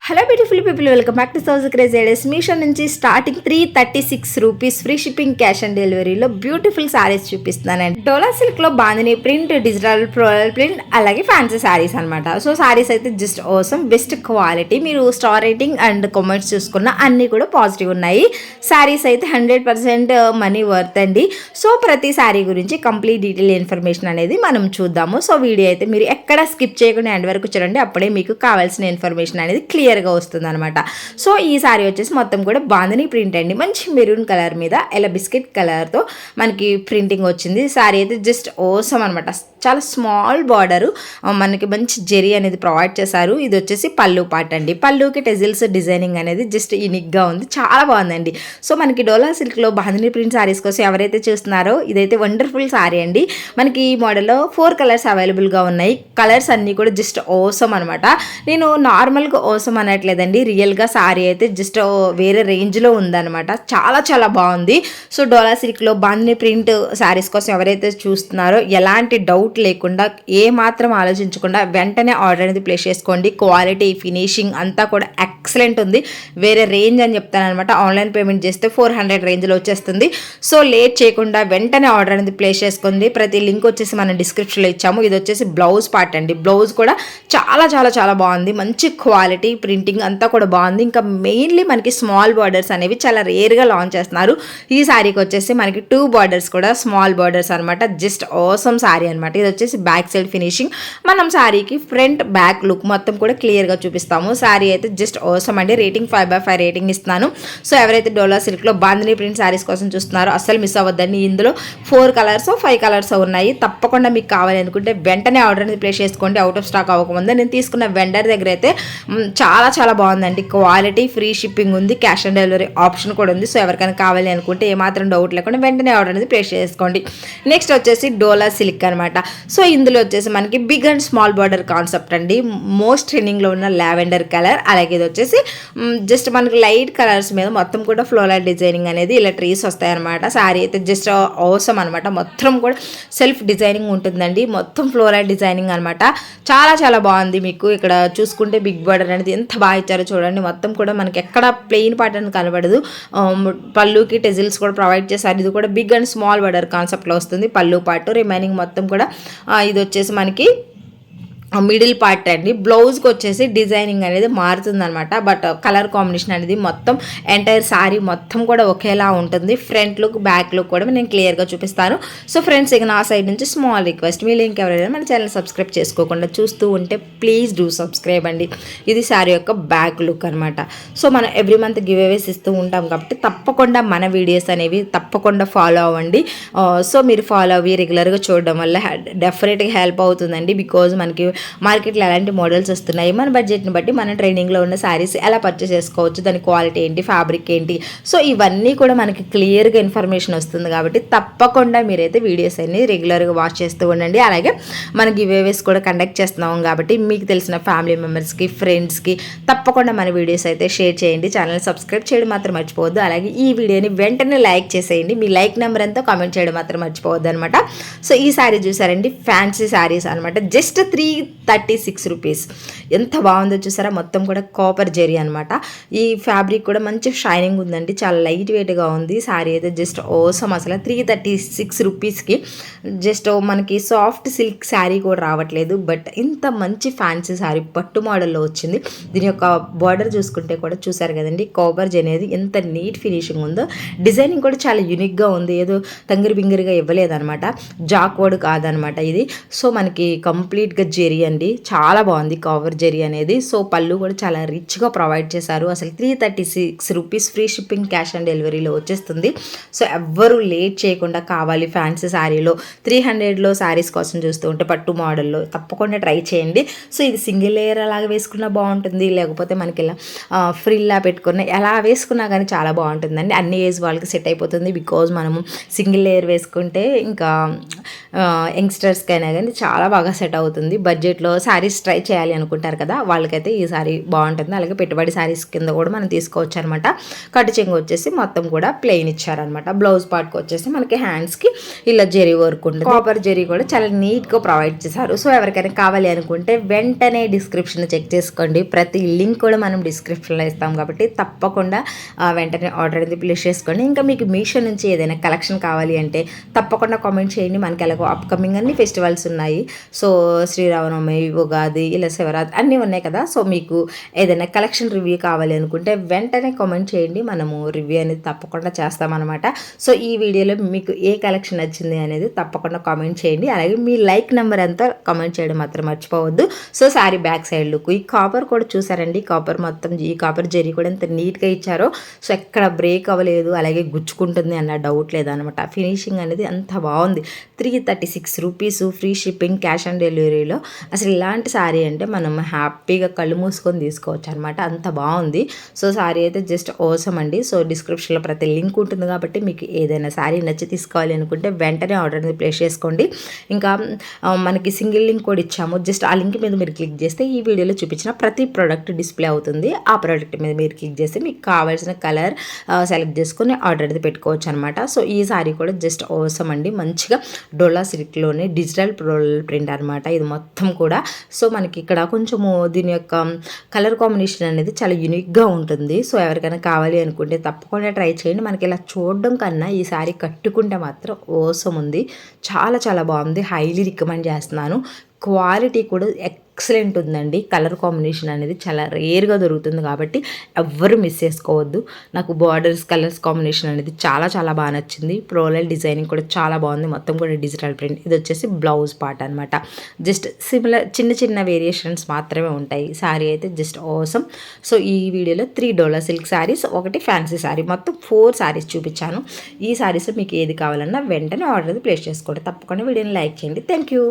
Hello beautiful people, welcome back to సౌజ్ craze ideas. Meesho నుంచి starting 336 rupees free shipping, cash on డెలివరీలో beautiful sarees చూపిస్తున్నానండి. Dola silk లో bandhani print, digital floral print, అలాగే fancy sarees అనమాట. సో సారీస్ అయితే జస్ట్ అవసరం, బెస్ట్ క్వాలిటీ. మీరు స్టార్ రేటింగ్ అండ్ కామెంట్స్ చూసుకున్న అన్ని కూడా పాజిటివ్ ఉన్నాయి. సారీస్ అయితే 100% మనీ వర్త్ అండి. సో ప్రతి సారీ గురించి కంప్లీట్ డీటెయిల్ ఇన్ఫర్మేషన్ అనేది మనం చూద్దాము. సో వీడియో అయితే మీరు ఎక్కడ స్కిప్ చేయకుండా ఎండ్ వరకు చూడండి, అప్పుడే మీకు కావాల్సిన ఇన్ఫర్మేషన్ అనేది క్లియర్గా వస్తుంది అనమాట. సో ఈ సారీ వచ్చేసి మొత్తం కూడా బాందిని ప్రింట్ అండి. మంచి మెరూన్ కలర్ మీద ఇలా బిస్కెట్ కలర్తో మనకి ప్రింటింగ్ వచ్చింది. సారీ అయితే జస్ట్ ఓసం అనమాట. చాలా స్మాల్ బార్డరు, మనకి మంచి జెరీ అనేది ప్రొవైడ్ చేశారు. ఇది వచ్చేసి పళ్ళు పార్ట్ అండి. పళ్ళుకి టెజిల్స్ డిజైనింగ్ అనేది జస్ట్ యూనిక్గా ఉంది, చాలా బాగుందండి. సో మనకి డోలా సిల్క్లో బాందిని ప్రింట్ సారీస్ కోసం ఎవరైతే చూస్తున్నారో ఇదైతే వండర్ఫుల్ సారీ అండి. మనకి ఈ మోడల్లో 4 కలర్స్ అవైలబుల్గా ఉన్నాయి. కలర్స్ అన్నీ కూడా జస్ట్ ఓసం అనమాట. నేను నార్మల్గా ఓసం అనట్లేదండి, రియల్గా సారీ అయితే జస్ట్ వేరే రేంజ్లో ఉందన్నమాట. చాలా చాలా బాగుంది. సో డోలా సిల్క్లో బాందిని ప్రింట్ సారీస్ కోసం ఎవరైతే చూస్తున్నారో ఎలాంటి డౌట్ లేకుండా, ఏ మాత్రం ఆలోచించకుండా వెంటనే ఆర్డర్ అనేది ప్లేస్ చేసుకోండి. క్వాలిటీ, ఫినిషింగ్ అంతా కూడా ఎక్సలెంట్ ఉంది. వేరే రేంజ్ అని చెప్తాను అనమాట. ఆన్లైన్ పేమెంట్ చేస్తే 400 రేంజ్లో వచ్చేస్తుంది. సో లేట్ చేయకుండా వెంటనే ఆర్డర్ అనేది ప్లేస్ చేసుకోండి. ప్రతి లింక్ వచ్చేసి మనం డిస్క్రిప్షన్లో ఇచ్చాము. ఇది వచ్చేసి బ్లౌజ్ పార్ట్ అండి. బ్లౌజ్ కూడా చాలా చాలా చాలా బాగుంది. మంచి క్వాలిటీ, ప్రింటింగ్ అంతా కూడా బాగుంది. ఇంకా మెయిన్లీ మనకి స్మాల్ బార్డర్స్ అనేవి చాలా రేర్గా లాంచ్ చేస్తున్నారు. ఈ సారీకి వచ్చేసి మనకి 2 బార్డర్స్ కూడా స్మాల్ బార్డర్స్ అనమాట. జస్ట్ ఆసమ్ సారీ అనమాట. ఇది వచ్చేసి బ్యాక్ సైడ్ ఫినిషింగ్. మనం సారీకి ఫ్రంట్ బ్యాక్ లుక్ మొత్తం కూడా క్లియర్గా చూపిస్తాము. సారీ అయితే జస్ట్ ఆసమ్ అండి. రేటింగ్ 5/5 రేటింగ్ ఇస్తున్నాను. సో ఎవరైతే డోలా సిల్క్లో బాందిని ప్రింట్ సారీస్ కోసం చూస్తున్నారో అస్సలు మిస్ అవ్వద్దండి. ఇందులో 4 కలర్స్ 5 కలర్స్ ఉన్నాయి. తప్పకుండా మీకు కావాలి అనుకుంటే వెంటనే ఆర్డర్ అనేది ప్లేస్ చేసుకోండి. అవుట్ ఆఫ్ స్టాక్ అవ్వకముందే. నేను తీసుకున్న వెండర్ దగ్గర అయితే చాలా చాలా బాగుందండి. క్వాలిటీ, ఫ్రీ షిప్పింగ్ ఉంది, క్యాష్ ఆన్ డెలివరీ ఆప్షన్ కూడా ఉంది. సో ఎవరికైనా కావాలి అనుకుంటే ఏమాత్రం డౌట్ లేకుండా వెంటనే ఆర్డర్ అనేది ప్లేస్ చేసుకోండి. నెక్స్ట్ వచ్చేసి డోలా సిల్క్ అనమాట. సో ఇందులో వచ్చేసి మనకి big and small border concept అండి. మోస్ట్ ట్రెండింగ్లో ఉన్న లావెండర్ కలర్, అలాగే ఇది వచ్చేసి జస్ట్ మనకి లైట్ కలర్స్ మీద మొత్తం కూడా ఫ్లోరల్ డిజైనింగ్ అనేది ఇలా ట్రీస్ వస్తాయన్నమాట. సారీ అయితే జస్ట్ అవసరం అనమాట. మొత్తం కూడా సెల్ఫ్ డిజైనింగ్ ఉంటుందండి. మొత్తం ఫ్లోరల్ డిజైనింగ్ అనమాట. చాలా చాలా బాగుంది. మీకు ఇక్కడ చూసుకుంటే బిగ్ బార్డర్ అనేది ఎంత బాగా ఇచ్చారో చూడండి. మొత్తం కూడా మనకి ఎక్కడ ప్లెయిన్ పార్ట్ అని కనబడదు. పళ్ళుకి టెజిల్స్ కూడా ప్రొవైడ్ చేశారు. ఇది కూడా బిగ్ అండ్ స్మాల్ బార్డర్ కాన్సెప్ట్లో వస్తుంది. పళ్ళు పార్ట్ రిమైనింగ్ మొత్తం కూడా ఇది వచ్చేసి మనకి మిడిల్ పార్ట్ అండి. బ్లౌజ్కి వచ్చేసి డిజైనింగ్ అనేది మారుతుంది అనమాట. బట్ కలర్ కాంబినేషన్ అనేది మొత్తం ఎంటైర్ సారీ మొత్తం కూడా ఒకేలా ఉంటుంది. ఫ్రంట్ లుక్, బ్యాక్ లుక్ కూడా నేను క్లియర్గా చూపిస్తాను. సో ఫ్రెండ్స్, ఇక నా సైడ్ నుంచి స్మాల్ రిక్వెస్ట్, మీరు ఇంకెవరైనా మన ఛానల్ సబ్స్క్రైబ్ చేసుకోకుండా చూస్తూ ఉంటే ప్లీజ్ డూ సబ్స్క్రైబ్ అండి. ఇది సారీ యొక్క బ్యాక్ లుక్ అనమాట. సో మనం ఎవ్రీ మంత్ గివ్ అవేస్ ఇస్తూ ఉంటాం కాబట్టి తప్పకుండా మన వీడియోస్ అనేవి తప్పకుండా ఫాలో అవ్వండి. సో మీరు ఫాలో అవ్వి రెగ్యులర్గా చూడడం వల్ల డెఫినెట్గా హెల్ప్ అవుతుందండి. బికాజ్ మనకి మార్కెట్లో ఎలాంటి మోడల్స్ వస్తున్నాయి, మన బడ్జెట్ని బట్టి మన ట్రైనింగ్లో ఉన్న శారీస్ ఎలా పర్చేస్ చేసుకోవచ్చు, దాని క్వాలిటీ ఏంటి, ఫ్యాబ్రిక్ ఏంటి, సో ఇవన్నీ కూడా మనకి క్లియర్గా ఇన్ఫర్మేషన్ వస్తుంది. కాబట్టి తప్పకుండా మీరైతే వీడియోస్ అన్ని రెగ్యులర్గా వాచ్ చేస్తూ ఉండండి. అలాగే మన గివ్ అవేస్ కూడా కండక్ట్ చేస్తున్నాం కాబట్టి మీకు తెలిసిన ఫ్యామిలీ మెంబర్స్కి, ఫ్రెండ్స్కి తప్పకుండా మన వీడియోస్ అయితే షేర్ చేయండి. ఛానల్ సబ్స్క్రైబ్ చేయడం మాత్రం మర్చిపోవద్దు. అలాగే ఈ వీడియోని వెంటనే లైక్ చేసేయండి. మీ లైక్ నెంబర్ ఎంతో కామెంట్ చేయడం మాత్రం మర్చిపోవద్దు అనమాట. సో ఈ శారీ చూసారండి, ఫ్యాన్సీ శారీస్ అనమాట. Just 336 rupees. ఎంత బాగుందో చూసారా. మొత్తం కూడా కాపర్ జెరీ అనమాట. ఈ ఫ్యాబ్రిక్ కూడా మంచి షైనింగ్ ఉందండి. చాలా లైట్ వెయిట్గా ఉంది. సారీ అయితే జస్ట్ ఓసం. అసలు 336 రూపీస్కి జస్ట్ మనకి సాఫ్ట్ సిల్క్ శారీ కూడా రావట్లేదు. బట్ ఇంత మంచి ఫ్యాన్సీ శారీ పట్టు మోడల్లో వచ్చింది. దీని యొక్క బార్డర్ చూసుకుంటే కూడా చూసారు కదండి, కాపర్ జెరీ అనేది ఎంత నీట్ ఫినిషింగ్ ఉందో. డిజైనింగ్ కూడా చాలా యూనిక్గా ఉంది. ఏదో తంగిరి బింగిరిగా ఇవ్వలేదన్నమాట. జాక్వర్డ్ కాదనమాట ఇది. సో మనకి కంప్లీట్గా జెరీ అండి. చాలా బాగుంది కవర్ జెరీ అనేది. సో పళ్ళు కూడా చాలా రిచ్గా ప్రొవైడ్ చేశారు. అసలు 336 rupees free shipping, cash on డెలివరీలో వచ్చేస్తుంది. సో ఎవ్వరూ లేట్ చేయకుండా కావాలి ఫ్యాన్సీ శారీలో 300లో శారీస్ కోసం చూస్తూ ఉంటే పట్టు మోడల్లో తప్పకుండా ట్రై చేయండి. సో ఇది సింగిల్ లేయర్ అలాగా వేసుకున్నా బాగుంటుంది, లేకపోతే మనకి ఇలా ఫ్రిల్లా పెట్టుకున్న ఎలా వేసుకున్నా కానీ చాలా బాగుంటుందండి. అన్ని ఏజ్ వాళ్ళకి సెట్ అయిపోతుంది. బికాజ్ మనము సింగిల్ లేయర్ వేసుకుంటే ఇంకా యంగ్స్టర్స్కి అయినా కానీ చాలా బాగా సెట్ అవుతుంది. బడ్జెట్ బడ్జెట్లో శారీస్ ట్రై చేయాలి అనుకుంటారు కదా, వాళ్ళకైతే ఈ శారీ బాగుంటుంది. అలాగే పెట్టుబడి శారీస్ కింద కూడా మనం తీసుకోవచ్చు అనమాట. కట్టు చెంగు వచ్చేసి మొత్తం కూడా ప్లెయిన్ ఇచ్చారనమాట. బ్లౌజ్ పార్ట్కి వచ్చేసి మనకి హ్యాండ్స్కి ఇలా జెరీ వర్క్ ఉంటుంది. కాపర్ జెరీ కూడా చాలా నీట్గా ప్రొవైడ్ చేశారు. సో ఎవరికైనా కావాలి అనుకుంటే వెంటనే డిస్క్రిప్షన్ చెక్ చేసుకోండి. ప్రతి లింక్ కూడా మనం డిస్క్రిప్షన్లో ఇస్తాం కాబట్టి తప్పకుండా వెంటనే ఆర్డర్ అనేది ప్లేస్ చేసుకోండి. ఇంకా మీకు మీషో నుంచి ఏదైనా కలెక్షన్ కావాలి అంటే తప్పకుండా కామెంట్ చేయండి. మనకి ఎలాగో అప్కమింగ్ అన్ని ఫెస్టివల్స్ ఉన్నాయి. సో శ్రీరామనవమి, ఉగాది, ఇలా శివరాత్రి అన్నీ ఉన్నాయి కదా. సో మీకు ఏదైనా కలెక్షన్ రివ్యూ కావాలి అనుకుంటే వెంటనే కామెంట్ చేయండి. మనము రివ్యూ అనేది తప్పకుండా చేస్తామన్నమాట. సో ఈ వీడియోలో మీకు ఏ కలెక్షన్ నచ్చింది అనేది తప్పకుండా కామెంట్ చేయండి. అలాగే మీ లైక్ నెంబర్ అంతా కామెంట్ చేయడం మాత్రం మర్చిపోవద్దు. So sari back side look, ఈ కాపర్ కూడా చూసారండి. కాపర్ మొత్తం ఈ కాపర్ జెరీ కూడా ఎంత నీట్గా ఇచ్చారో. సో ఎక్కడ బ్రేక్ అవ్వలేదు, అలాగే గుచ్చుకుంటుంది అన్న డౌట్ లేదనమాట. ఫినిషింగ్ అనేది అంత బాగుంది. 336 rupees, free shipping, cash on డెలివరీలో. అసలు ఇలాంటి శారీ అంటే మనం హ్యాపీగా కళ్ళు మూసుకొని తీసుకోవచ్చు అనమాట. అంత బాగుంది. సో శారీ అయితే జస్ట్ అవసరం అండి. సో డిస్క్రిప్షన్లో ప్రతి లింక్ ఉంటుంది కాబట్టి మీకు ఏదైనా శారీ నచ్చి తీసుకోవాలి అనుకుంటే వెంటనే ఆర్డర్ అనేది ప్లేస్ చేసుకోండి. ఇంకా మనకి సింగిల్ లింక్ కూడా ఇచ్చాము. జస్ట్ ఆ లింక్ మీద మీరు క్లిక్ చేస్తే ఈ వీడియోలో చూపించిన ప్రతి ప్రోడక్ట్ డిస్ప్లే అవుతుంది. ఆ ప్రోడక్ట్ మీద మీరు క్లిక్ చేస్తే మీకు కావాల్సిన కలర్ సెలెక్ట్ చేసుకొని ఆర్డర్ అనేది పెట్టుకోవచ్చు అనమాట. సో ఈ శారీ కూడా జస్ట్ అవసరం అండి. మంచిగా డోలా సిల్క్లోనే డిజిటల్ ప్రింట్ అనమాట ఇది మొత్తం కూడా. సో మనకి ఇక్కడ కొంచెము దీని యొక్క కలర్ కాంబినేషన్ అనేది చాలా యూనిక్గా ఉంటుంది. సో ఎవరికైనా కావాలి అనుకుంటే తప్పకుండా ట్రై చేయండి. మనకి ఇలా చూడడం కన్నా ఈ శారీ కట్టుకుంటే మాత్రం అవసరం ఉంది. చాలా చాలా బాగుంది. హైలీ రికమెండ్ చేస్తున్నాను. క్వాలిటీ కూడా ఎక్సలెంట్ ఉందండి. కలర్ కాంబినేషన్ అనేది చాలా రేర్గా దొరుకుతుంది కాబట్టి ఎవ్వరు మిస్ చేసుకోవద్దు. నాకు బార్డర్స్ కలర్స్ కాంబినేషన్ అనేది చాలా చాలా బాగా నచ్చింది. ప్రోలల్ డిజైనింగ్ కూడా చాలా బాగుంది. మొత్తం కూడా డిజిటల్ ప్రింట్. ఇది వచ్చేసి బ్లౌజ్ పార్ట్ అనమాట. జస్ట్ సిమిలర్ చిన్న చిన్న వేరియేషన్స్ మాత్రమే ఉంటాయి. శారీ అయితే జస్ట్ అవసరం. సో ఈ వీడియోలో 3 డోలా సిల్క్ శారీస్, 1 ఫ్యాన్సీ శారీ, మొత్తం 4 శారీస్ చూపించాను. ఈ శారీస్లో మీకు ఏది కావాలన్నా వెంటనే ఆర్డర్ ప్లేస్ చేసుకోండి. తప్పకుండా వీడియోని లైక్ చేయండి. Thank you.